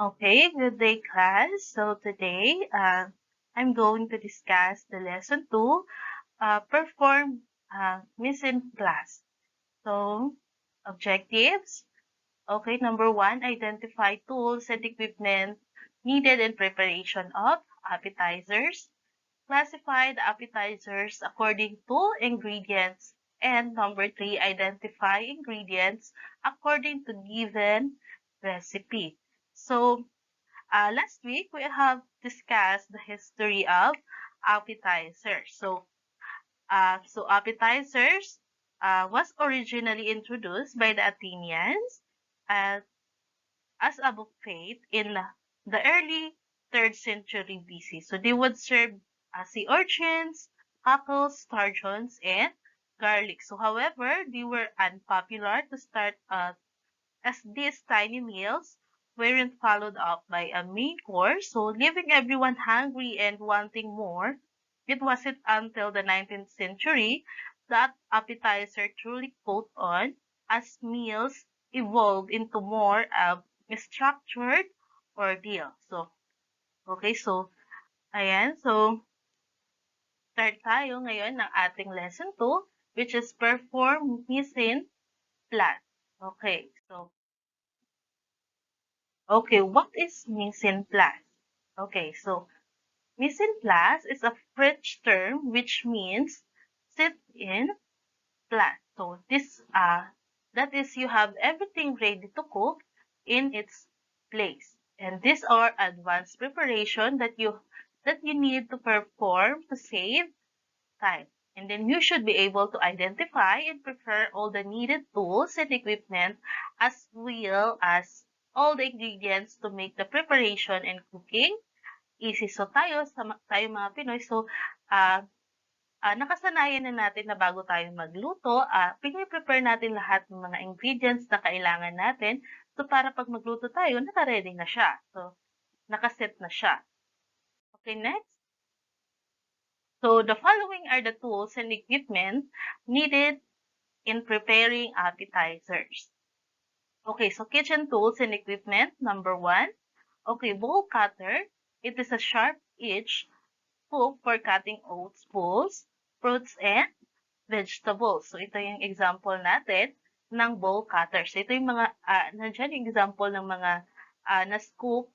Okay, good day, class. So today, I'm going to discuss the lesson 2, perform mise en place. So, objectives. Okay, number 1, identify tools and equipment needed in preparation of appetizers. Classify the appetizers according to ingredients. And number 3, identify ingredients according to given recipe. So, last week, we have discussed the history of appetizers. So appetizers was originally introduced by the Athenians uh, as a buffet in the early 3rd century BC. So they would serve sea urchins, cockles, sturgeons, and garlic. So however, they were unpopular to start as these tiny meals weren't followed up by a main course, so leaving everyone hungry and wanting more. It wasn't until the 19th century that appetizer truly caught on as meals evolved into more of a structured ordeal. So, ayan. So, start tayo ngayon ng ating lesson 2, which is perform mise en place. Okay, what is mise en place? Okay, so mise en place is a French term which means sit in place. So that is you have everything ready to cook in its place. And these are advanced preparation that you need to perform to save time. And then you should be able to identify and prepare all the needed tools and equipment as well as all the ingredients to make the preparation and cooking easy. So tayo mga Pinoy, nakasanayan na natin na bago tayo magluto, piniprepare natin lahat ng mga ingredients na kailangan natin. So para pag magluto tayo, naka-ready na siya. So nakaset na siya. Okay, next. So the following are the tools and equipment needed in preparing appetizers. Okay, so kitchen tools and equipment. Number 1, okay, bowl cutter. It is a sharp-edged hook for cutting oats, balls, fruits, and vegetables. So ito yung example natin ng bowl cutter. So ito yung mga, nandiyan yung example ng mga na-scoop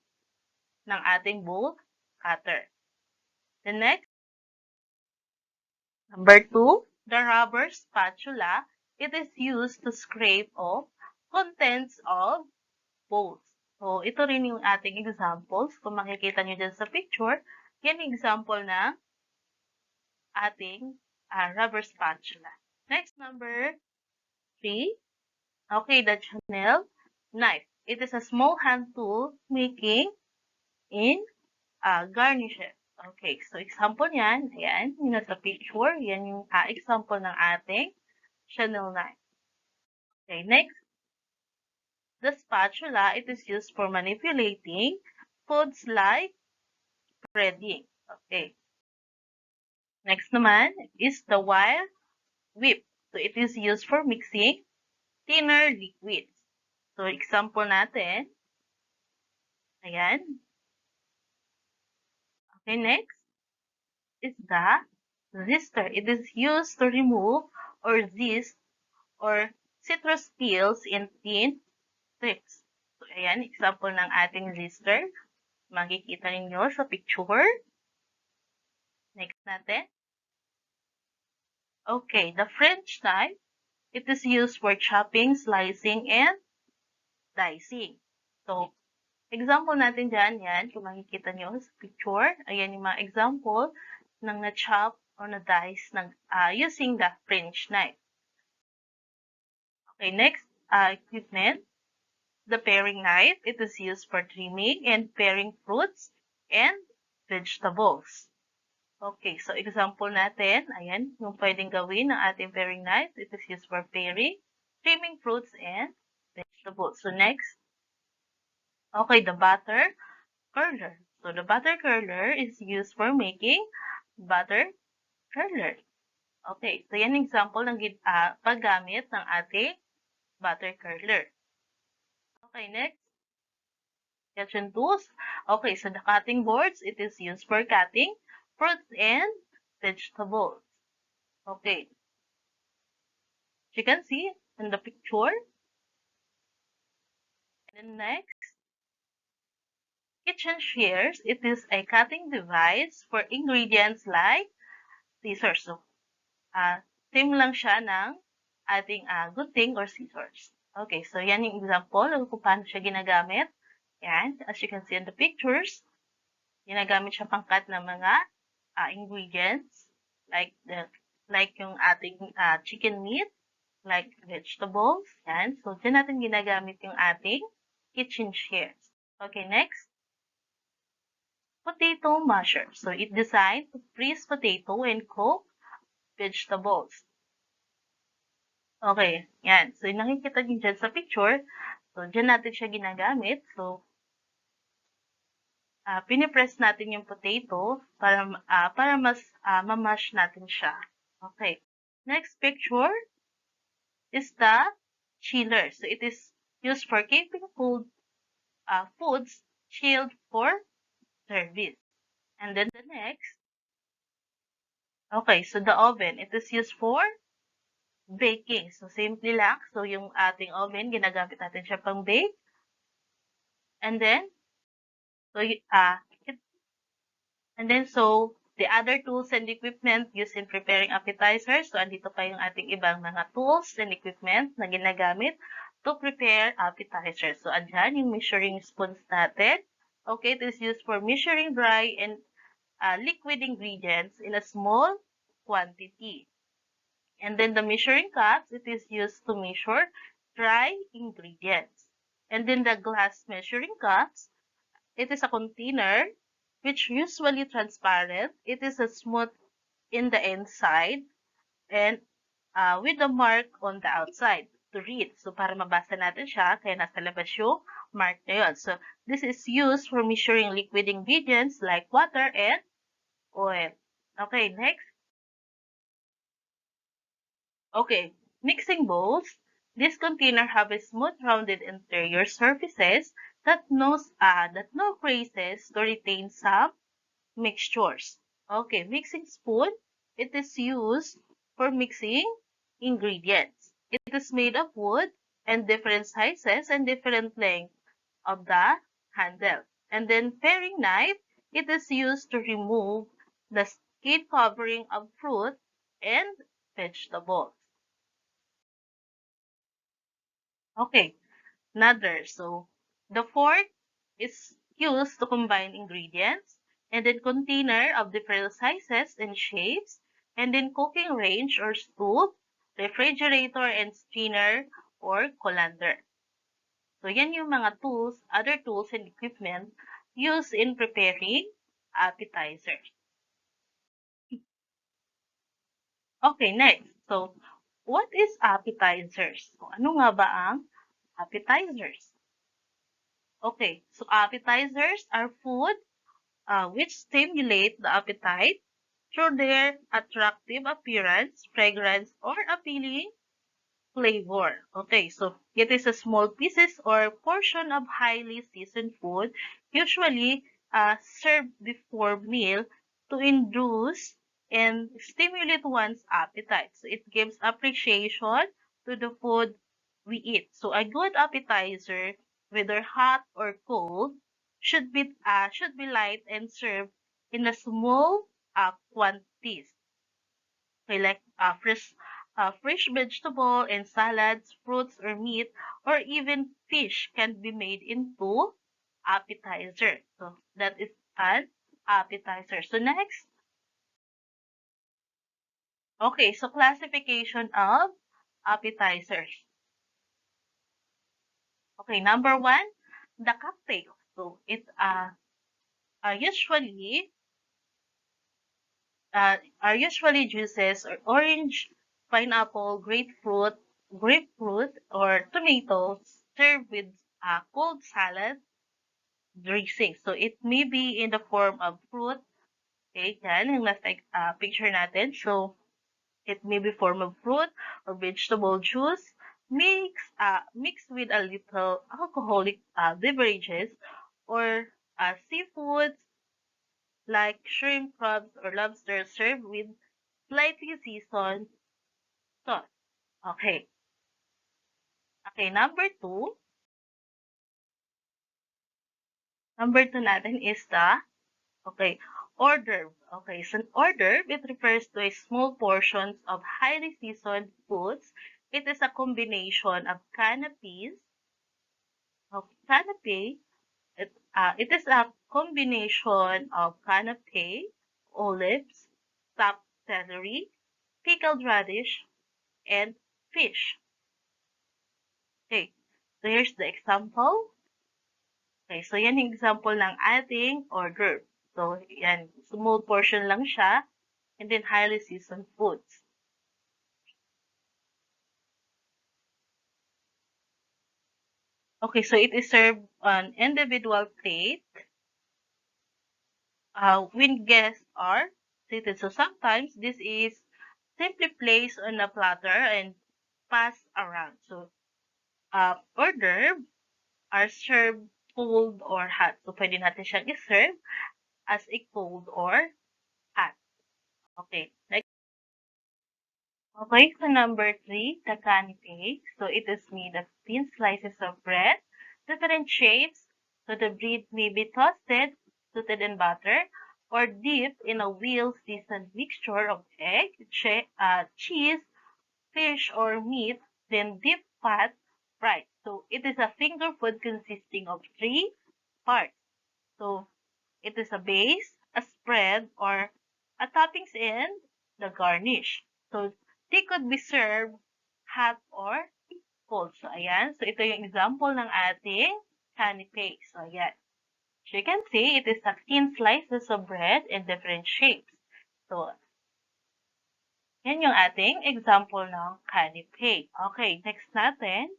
ng ating bowl cutter. The next, number 2, the rubber spatula. It is used to scrape off contents of bowls. So, ito rin yung ating examples. Kung makikita nyo dyan sa picture, yan yung example ng ating rubber spatula. Next, number 3. Okay, the Chanel knife. It is a small hand tool making in garnishes. Okay, so example yan, ayan, yung nasa picture, yan yung example ng ating Chanel knife. Okay, next, the spatula, it is used for manipulating foods like breading. Okay. Next naman is the wire whip. So, it is used for mixing thinner liquids. So, example natin, ayan. Okay, next is the zister. It is used to remove or zest or citrus peels in thin strips. So, ayan, example ng ating zister. Makikita ninyo sa picture. Next natin. Okay, the French knife. It is used for chopping, slicing, and dicing. So, example natin dyan, yan, kung makikita nyo sa picture, ayan yung mga example ng na-chop or na-dice ng, using the French knife. Okay, next, equipment. The paring knife, it is used for trimming and paring fruits and vegetables. Okay, so example natin, ayan, yung pwedeng gawin ng ating paring knife, it is used for paring, trimming fruits, and vegetables. So next, okay, the butter curler. So the butter curler is used for making butter curler. Okay, so yan example ng paggamit ng ating butter curler. Okay, next. kitchen tools. Okay, so the cutting boards, it is used for cutting fruits and vegetables. Okay, you can see in the picture. And then next, kitchen shears, it is a cutting device for ingredients like scissors. So, same lang siya ng ating gunting or scissors. Okay, so yan yung example kung paano siya ginagamit. Yan, as you can see in the pictures, ginagamit siya pang-cut ng mga ingredients like yung ating chicken meat, like vegetables. Yan, so dyan natin ginagamit yung ating kitchen shears. Okay, next, potato masher. So it designed to freeze potato and cook vegetables. Okay, yan. So yung nakikita niyo dyan sa picture, so dyan natin siya ginagamit. So pinipress natin yung potato para mas mamash natin siya. Okay. Next picture is the chiller. So it is used for keeping foods chilled for service. And then the next, okay, so the oven, it is used for baking. So simply lang, so yung ating oven, ginagamit natin siya pang bake. And then, so so the other tools and equipment used in preparing appetizers. So andito pa yung ating ibang mga tools and equipment na ginagamit to prepare appetizers. So andyan yung measuring spoons natin. Okay, it is used for measuring dry and liquid ingredients in a small quantity. And then the measuring cups, it is used to measure dry ingredients. And then the glass measuring cups, it is a container which usually transparent. It is a smooth in the inside and with a mark on the outside to read. So, para mabasa natin siya, kaya nasa labas yung mark na yun. So, this is used for measuring liquid ingredients like water and oil. Okay, next. Okay, mixing bowls. This container have a smooth rounded interior surfaces that no creases to retain some mixtures. Okay, mixing spoon. It is used for mixing ingredients. It is made of wood and different sizes and different length of the handle. And then paring knife. It is used to remove the skin covering of fruit and vegetables. Okay, another. So, the fork is used to combine ingredients, and then container of different sizes and shapes, and then cooking range or stove, refrigerator and strainer or colander. So, yan yung mga tools, other tools and equipment used in preparing appetizers. Okay, next. So, what is appetizers? So, ano nga ba ang appetizers? Okay, so appetizers are food which stimulate the appetite through their attractive appearance, fragrance, or appealing flavor. Okay, so it is a small pieces or portion of highly seasoned food, usually served before meal to induce and stimulate one's appetite. So it gives appreciation to the food we eat. So a good appetizer, whether hot or cold, should be light and served in a small quantities. Okay, like fresh vegetable and salads, fruits or meat, or even fish can be made into appetizer. So that is an appetizer. So next, okay, so classification of appetizers. Okay, number one, the cocktail. So it usually are usually juices or orange, pineapple, grapefruit, or tomatoes served with cold salad dressing. So it may be in the form of fruit. Okay, yan yung last picture natin. So it may be form of fruit or vegetable juice mixed with a little alcoholic beverages or seafoods like shrimp, crabs, or lobster served with slightly seasoned sauce. Okay. Okay, number two. Number two natin is the, okay, hors d'oeuvre. Okay, so an hors d'oeuvre, it refers to a small portions of highly seasoned foods. It is a combination of canapé. It is a combination of canapé, olives, chopped celery, pickled radish, and fish. Okay, so here's the example. Okay, so yan yung example ng ating order. So, yan, small portion lang siya, and then highly seasoned foods. Okay, so it is served on individual plate when guests are seated. So sometimes this is simply placed on a platter and passed around. So hors d'oeuvre are served cold or hot. So pwede natin siyang i-serve as a cold or hot. Okay, next. Okay, so number three, the canapé. So it is made of thin slices of bread, different shapes. So the bread may be toasted, sautéed in butter, or dipped in a well-seasoned mixture of egg, cheese, fish, or meat, then deep fat fried. So it is a finger food consisting of three parts. So it is a base, a spread, or a toppings and the garnish. So they could be served hot or cold. So ayan. So ito yung example ng ating canapé. So ayan. So you can see it is a thin slices of bread in different shapes. So yan yung ating example ng canapé. Okay, next natin.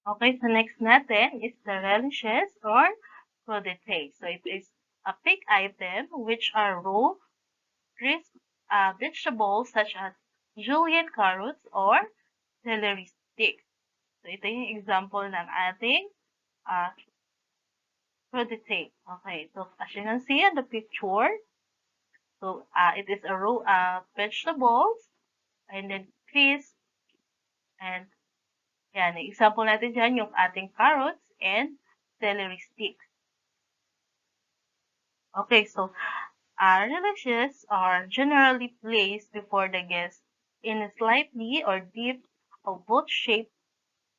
Okay, so next natin is the relishes or crudités. So it is a pig item which are raw, crisp vegetables such as julienne carrots or celery sticks. So ito yung example ng ating uh, crudité. Okay, so as you can see in the picture, so it is a raw vegetables and then crisp and yan, example natin dyan yung ating carrots and celery sticks. Okay, so relishes are generally placed before the guest in a slightly or deep or boat-shaped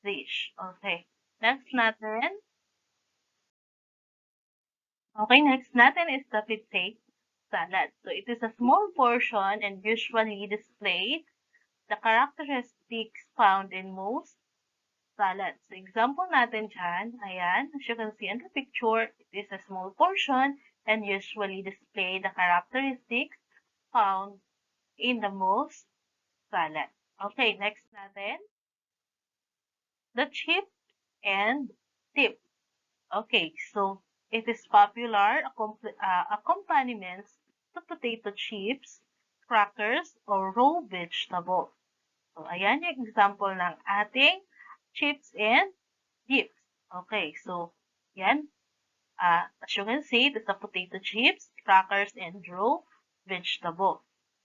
dish. Okay, next natin. Okay, next natin is the Petite Salad. So it is a small portion and usually displayed the characteristics found in most salads. So example natin dyan, ayan, as you can see in the picture, it is a small portion and usually display the characteristics found in the most salad. Okay, next natin, the chip and dip. Okay, so it is popular accompaniments to potato chips, crackers, or raw vegetables. So, ayan yung example ng ating chips and dips. Okay, so, yan. As you can see, it is the potato chips, crackers, and raw vegetables.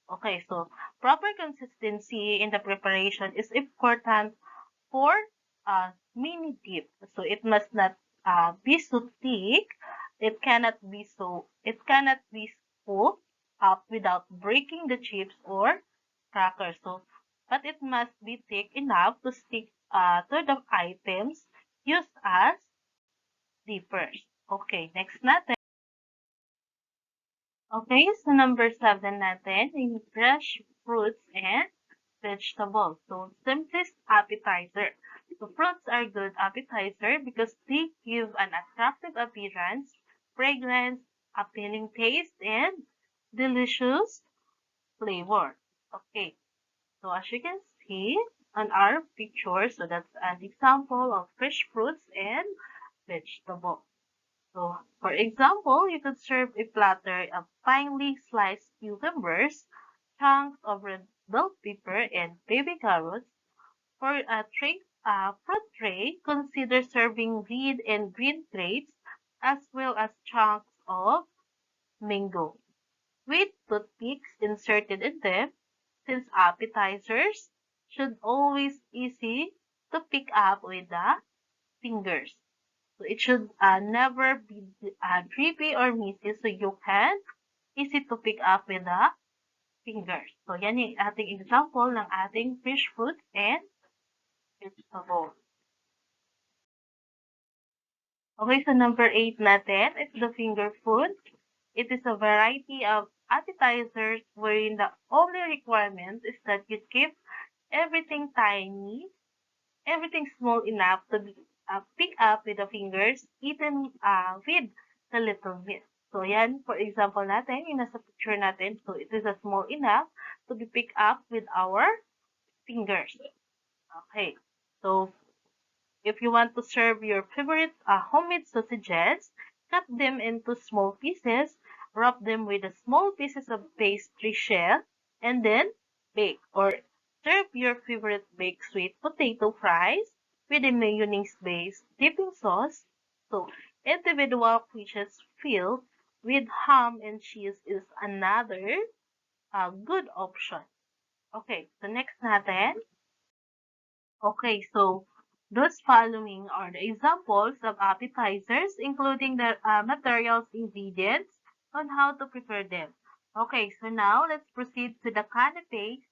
Okay, so proper consistency in the preparation is important for mini dip. So it must not be so thick. It cannot be scooped up without breaking the chips or crackers. So, but it must be thick enough to stick to the items used as dippers. Okay, next natin. Okay, so number 7 natin, yung fresh fruits and vegetables. So, simplest appetizer. So, fruits are good appetizer because they give an attractive appearance, fragrance, appealing taste, and delicious flavor. Okay, so as you can see on our picture, so that's an example of fresh fruits and vegetables. So, for example, you could serve a platter of finely sliced cucumbers, chunks of red bell pepper, and baby carrots, For a fruit tray, consider serving red and green grapes as well as chunks of mango with toothpicks inserted in them, since appetizers should always easy to pick up with the fingers. So it should never be drippy or messy, so you can easy to pick up with the fingers. So yan yung ating example ng ating fish fruit and vegetable. Okay, so number 8 natin is the finger food. It is a variety of appetizers wherein the only requirement is that you keep everything tiny, everything small enough to be pick up with the fingers, eaten with the little bit. So yan, for example natin, yung nasa picture natin, so it is a small enough to be picked up with our fingers. Okay, so if you want to serve your favorite homemade sausages, cut them into small pieces, wrap them with the small pieces of pastry shell, and then bake. Or serve your favorite baked sweet potato fries with a mayonnaise-based dipping sauce. So, individual pieces filled with ham and cheese is another good option. Okay, so next natin. Okay, so those following are the examples of appetizers, including the materials, ingredients, on how to prepare them. Okay, so now let's proceed to the canapés.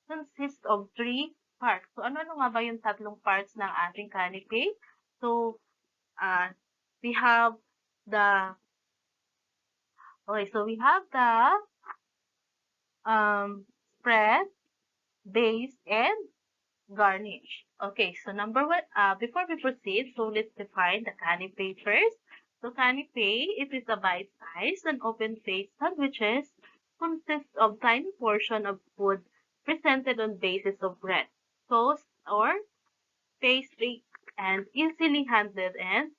Consists of three parts. So ano nga ba yung tatlong parts ng ating canapé? So we have the we have the spread, base, and garnish. Okay, so number one, before we proceed, so let's define the canapé first. So canapé, it is a bite-sized and open-faced sandwiches consists of tiny portion of food presented on basis of bread, toast, or pastry, and easily handled and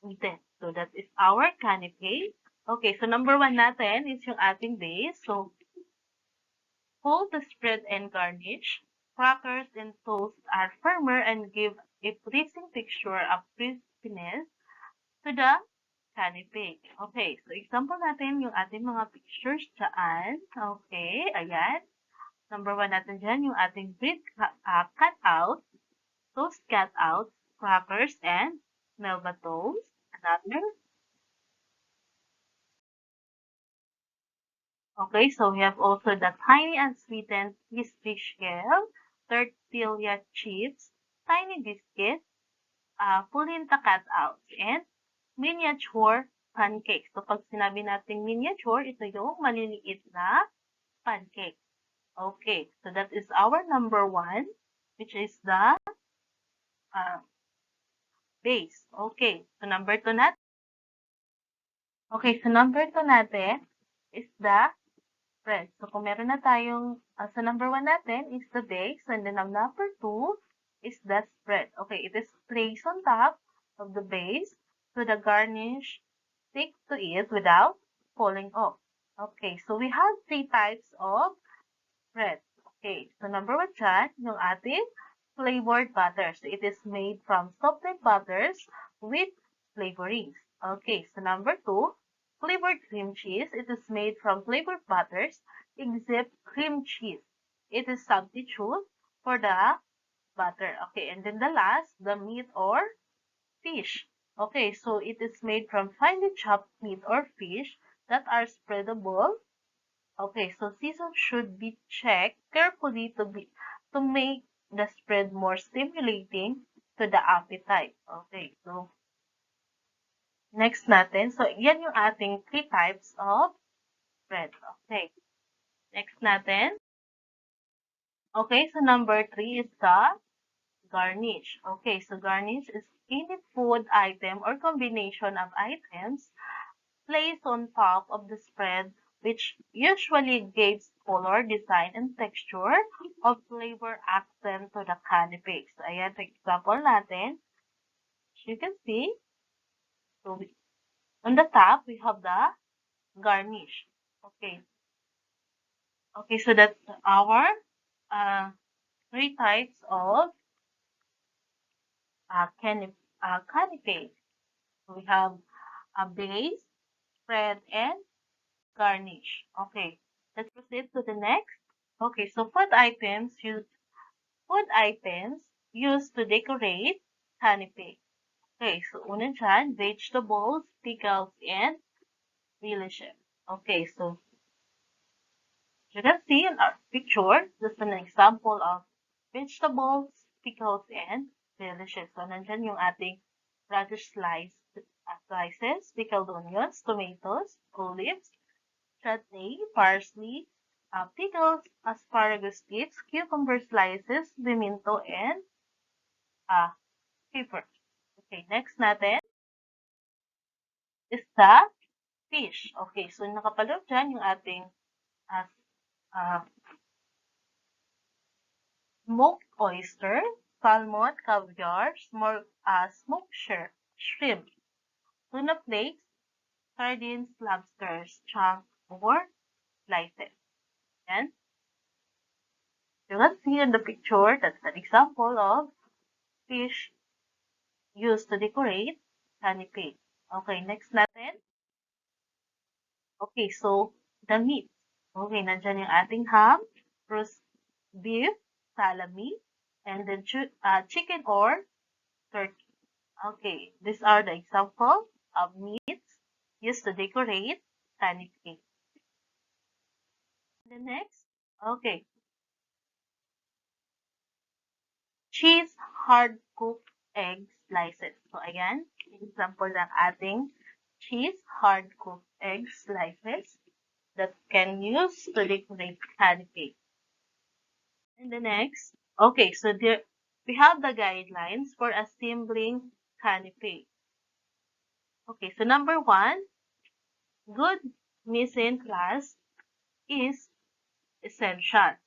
eaten. So that is our canapé. Okay, so number one natin is yung ating base. So hold the spread and garnish. Crackers and toast are firmer and give a pleasing texture of crispiness to the canapé. Okay, so example natin yung ating mga pictures dyan. Okay, ayan. Number one natin dyan yung ating bread cutout, toast cutout, crackers, and Melba toast. Another. Okay, so we have also the tiny unsweetened pastry shell, tortilla chips, tiny biscuits, pulinta cutouts, and miniature pancakes. So, pag sinabi natin miniature, ito yung maliliit na pancake. Okay, so that is our number one, which is the base. Okay, so number two natin. Okay, so number two natin is the spread. So, kung meron na tayong, sa number one natin is the base, and then ang number two is the spread. Okay, it is placed on top of the base so the garnish stick to it without falling off. Okay, so we have three types of spread. Okay, so number one dyan, yung ating flavored butter. So, it is made from salted butters with flavorings. Okay, so number two, flavored cream cheese. It is made from flavored butters except cream cheese. It is substitute for the butter. Okay, and then the last, the meat or fish. Okay, so it is made from finely chopped meat or fish that are spreadable. Okay, so season should be checked carefully to make the spread more stimulating to the appetite. Okay, so next natin. So, yan yung ating three types of spread. Okay. Next natin. Okay, so number three is the garnish. Okay, so garnish is any food item or combination of items placed on top of the spread which usually gives color, design, and texture of flavor accent to the canapé. So, ayan, for example natin. As you can see, so on the top, we have the garnish. Okay. Okay, so that's our three types of canapé. We have a base, spread, and garnish. Okay, let's proceed to the next. Okay, so food items used to decorate canapé. Okay, so una dyan, vegetables, pickles, and relishes. Okay, so you can see in our picture, this is an example of vegetables, pickles, and relishes. So, nandyan yung ating slices, pickled onions, tomatoes, olives, chutney, parsley, pickles, asparagus tips, cucumber slices, pimento, and uh, pepper. Okay, next natin is the fish. Okay, so nakapaloob dyan yung ating uh, uh, smoked oyster, salmon, caviar, smoked shrimp, tuna flakes, sardines, lobsters, chunk, or slices. And you can see in the picture that's an example of fish used to decorate canapé. Okay, next natin. Okay, so the meat. Okay, nandyan yung ating ham, roast beef, salami, and then chicken or turkey. Okay, these are the examples of meats used to decorate canapé. The next, okay, cheese hard-cooked egg slices. So, ayan, example ng ating cheese hard-cooked egg slices that can use to decorate canapé. And the next, okay, so there we have the guidelines for assembling canapé. Okay, so number one, good mise en place is essential.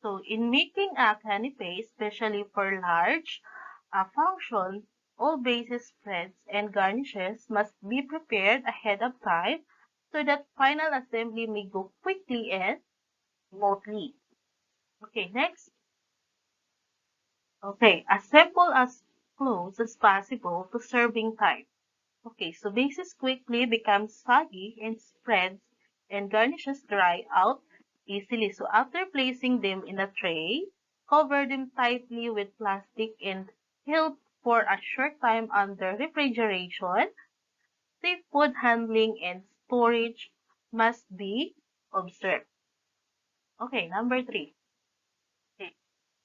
So in making a canapé, especially for large function, all bases, spreads, and garnishes must be prepared ahead of time so that final assembly may go quickly and smoothly. Okay, next. Okay, as simple as close as possible to serving time. Okay, so bases quickly becomes soggy and spreads and garnishes dry out easily. So after placing them in a tray, cover them tightly with plastic and held for a short time under refrigeration. Safe food handling and storage must be observed. Okay, number three. Okay.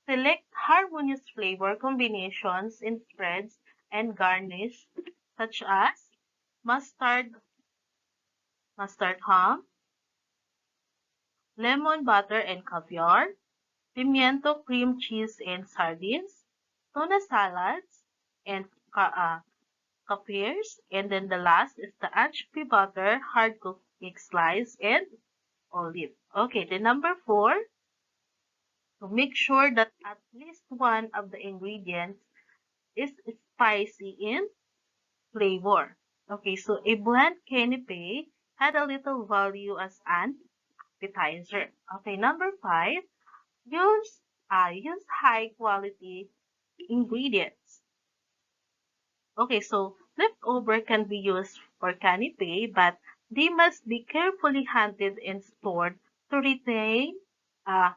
Select harmonious flavor combinations in spreads and garnish, such as mustard ham, lemon butter and caviar, pimiento cream cheese and sardines, tuna salads, and capers. And then the last is the anchovy butter, hard cooked egg slice, and olive. Okay, the number four, so make sure that at least one of the ingredients is spicy in flavor. Okay, so a bland canapé had a little value as an appetizer. Okay, number five, use use high quality ingredients. Okay, so leftover can be used for canapé, but they must be carefully hunted and stored to retain uh,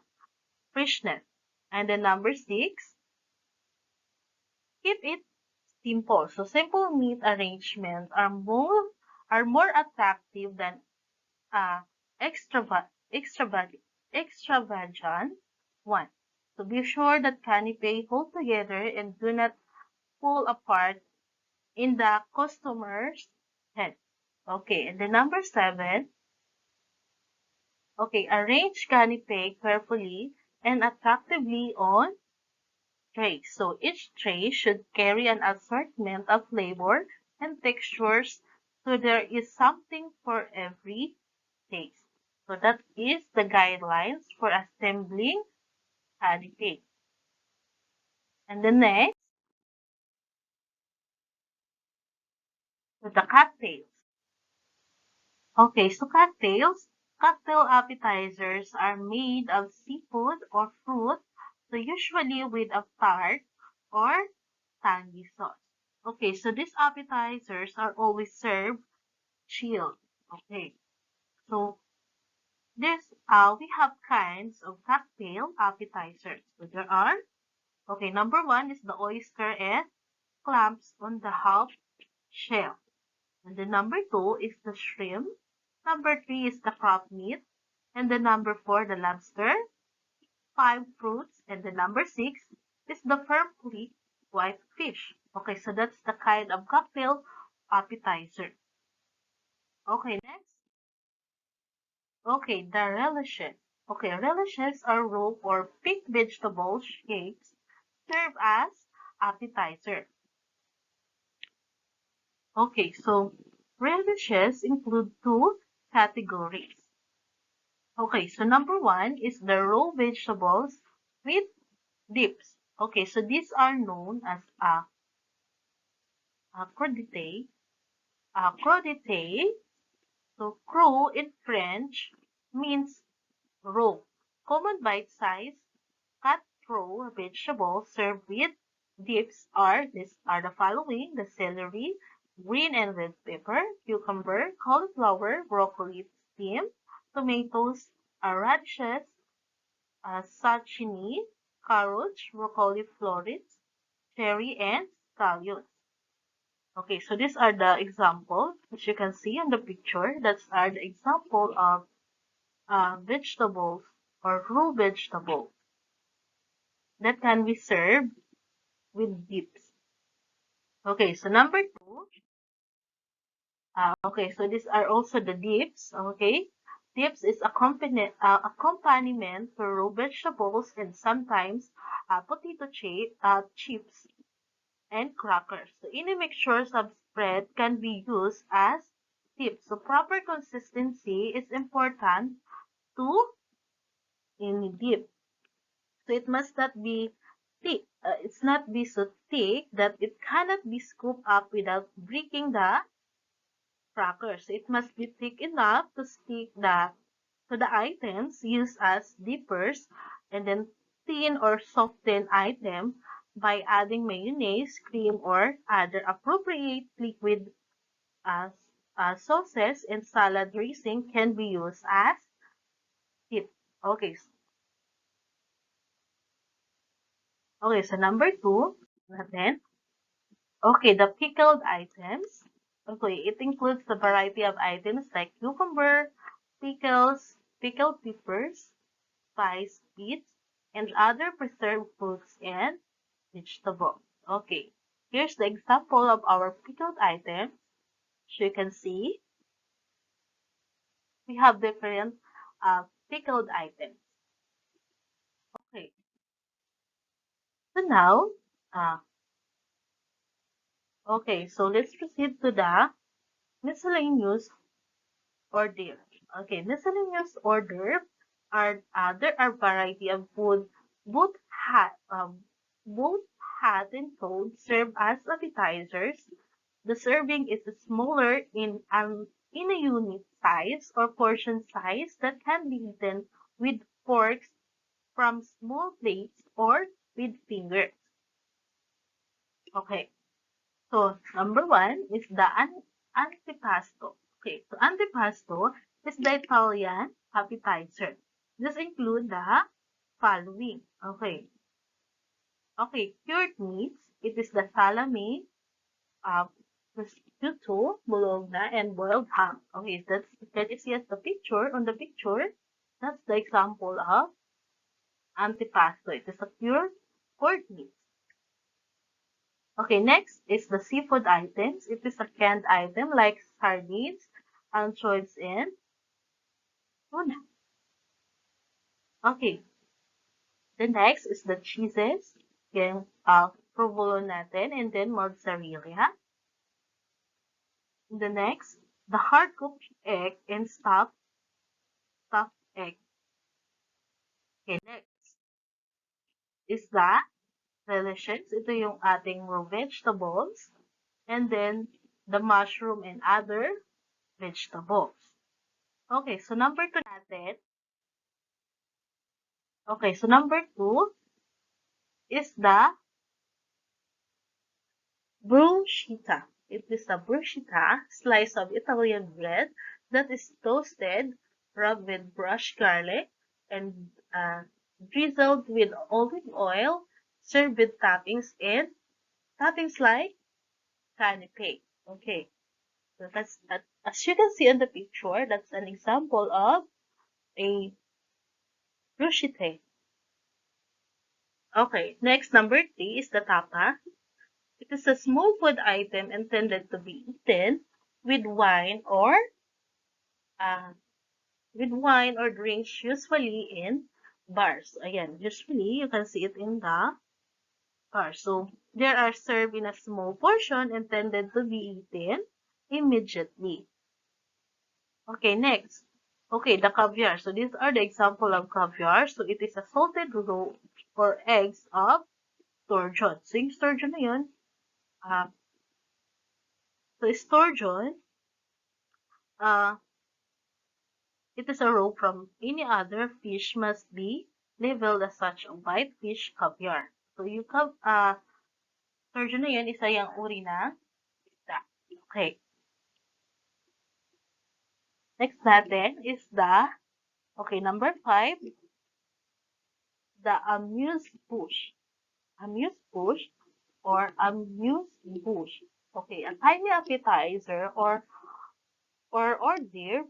freshness. And then number six, keep it simple. So simple meat arrangements are more attractive than uh, extravagant one. So be sure that canapé hold together and do not fall apart in the customer's head. Okay, and the number seven, okay, arrange canapé carefully and attractively on trays. So each tray should carry an assortment of flavor and textures so there is something for every taste. So that is the guidelines for assembling canapé. And the next, the cocktails. Okay, so cocktail appetizers are made of seafood or fruit, so usually with a tart or tangy sauce. Okay, so these appetizers are always served chilled. Okay, so we have kinds of cocktail appetizers. So there are, okay, number one is the oyster and clams on the half shell. And the number two is the shrimp. Number three is the crab meat. And the number four, the lobster. Five, fruits. And the number six is the firmly white fish. Okay, so that's the kind of cocktail appetizer. Okay, next. Okay, the relishes. Okay, relishes are raw or picked vegetable shapes served as appetizer. Okay, so relishes include two categories. Okay, so number one is the raw vegetables with dips. Okay, so these are known as a crudité. Crudité, so cru in French means raw. Common bite-sized cut raw vegetables served with dips these are the following: the celery, green and red pepper, cucumber, cauliflower, broccoli steamed, tomatoes, radishes, zucchini, carrots, broccoli florets, cherry, and scallions. Okay, so these are the examples, as you can see in the picture. That's are the example of vegetables or raw vegetables that can be served with dips. Okay, so number two, okay, so these are also the dips. Okay, dips is accompaniment for raw vegetables and sometimes chips and crackers. So any mixtures of spread can be used as dips. So proper consistency is important to any dip. So it must not be thick. It's not be so thick that it cannot be scooped up without breaking the crackers. It must be thick enough to stick to the items used as dippers, and then thin or soften item by adding mayonnaise, cream, or other appropriate liquid as sauces and salad dressing can be used as dip. Okay, okay, so number two, then, okay, the pickled items. Okay, it includes the variety of items like cucumber, pickles, pickled peppers, spice beets, and other preserved fruits and vegetables. Okay, here's the example of our pickled items. So you can see we have different pickled items. Okay, so now, uh, okay, so let's proceed to the miscellaneous hors d'oeuvres. Okay, miscellaneous hors d'oeuvres are there are variety of food both hot both hot and cold served as appetizers. The serving is smaller in a unit size or portion size that can be eaten with forks from small plates or with fingers. Okay, so number one is the antipasto. Okay, so antipasto is the Italian appetizer. This include the following. Okay, okay, cured meats. It is the salami, uh, prosciutto, bologna, and boiled ham. Okay, that is yes the picture on the picture. That's the example of antipasto. It is a cured meat. Okay, next is the seafood items. It is a canned item like sardines, anchovies, and tuna. Okay, the next is the cheeses. Again, provolone natin, and then mozzarella. The next, the hard-cooked egg and stuffed egg. Okay, next is the relishes. Ito yung ating raw vegetables. And then, the mushroom and other vegetables. Okay, so number two natin. Okay, so number two is the bruschetta. It is a bruschetta, slice of Italian bread that is toasted, rubbed with brushed garlic, and drizzled with olive oil, served with toppings like canapé. Okay, so that's as you can see on the picture. That's an example of a bruschetta. Okay, next number 3 is the tapa. It is a small food item intended to be eaten with wine or uh, drinks, usually in bars. Again, usually you can see it in the bars. So they are served in a small portion intended to be eaten immediately. Okay, next. Okay, the caviar. So these are the example of caviar. So it is a salted roe or eggs of sturgeon. So yung sturgeon na yun, uh, so sturgeon, uh, it is a roe from any other fish must be labeled as such a white fish caviar. So you have, sturgeon na yun, isa yung uri ng isda. Okay. Next natin is number 5, the amuse bush. Amuse bush or amuse bush. Okay, a tiny appetizer or hors d'oeuvre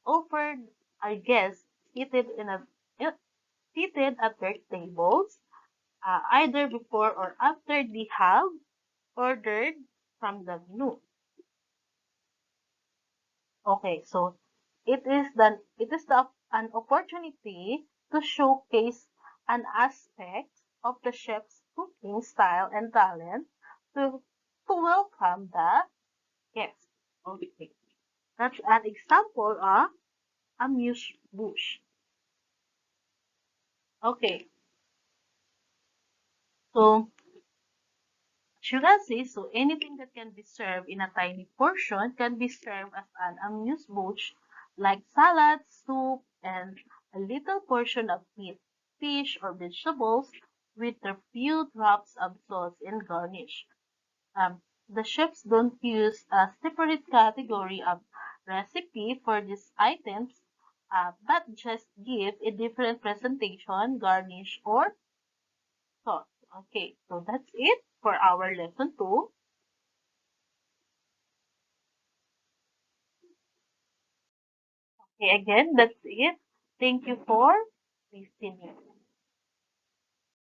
offered our guests seated seated at their tables, either before or after they have ordered from the menu. Okay, so it is an opportunity to showcase an aspect of the chef's cooking style and talent to welcome the guests. Okay, that's an example of amuse bush. Okay, so as you can see, so anything that can be served in a tiny portion can be served as an amuse bouche, like salad, soup, and a little portion of meat, fish, or vegetables with a few drops of sauce and garnish. The chefs don't use a separate category of recipe for these items, but just give a different presentation, garnish, or sauce. Okay, so that's it for our lesson 2. Okay, again, that's it. Thank you for listening.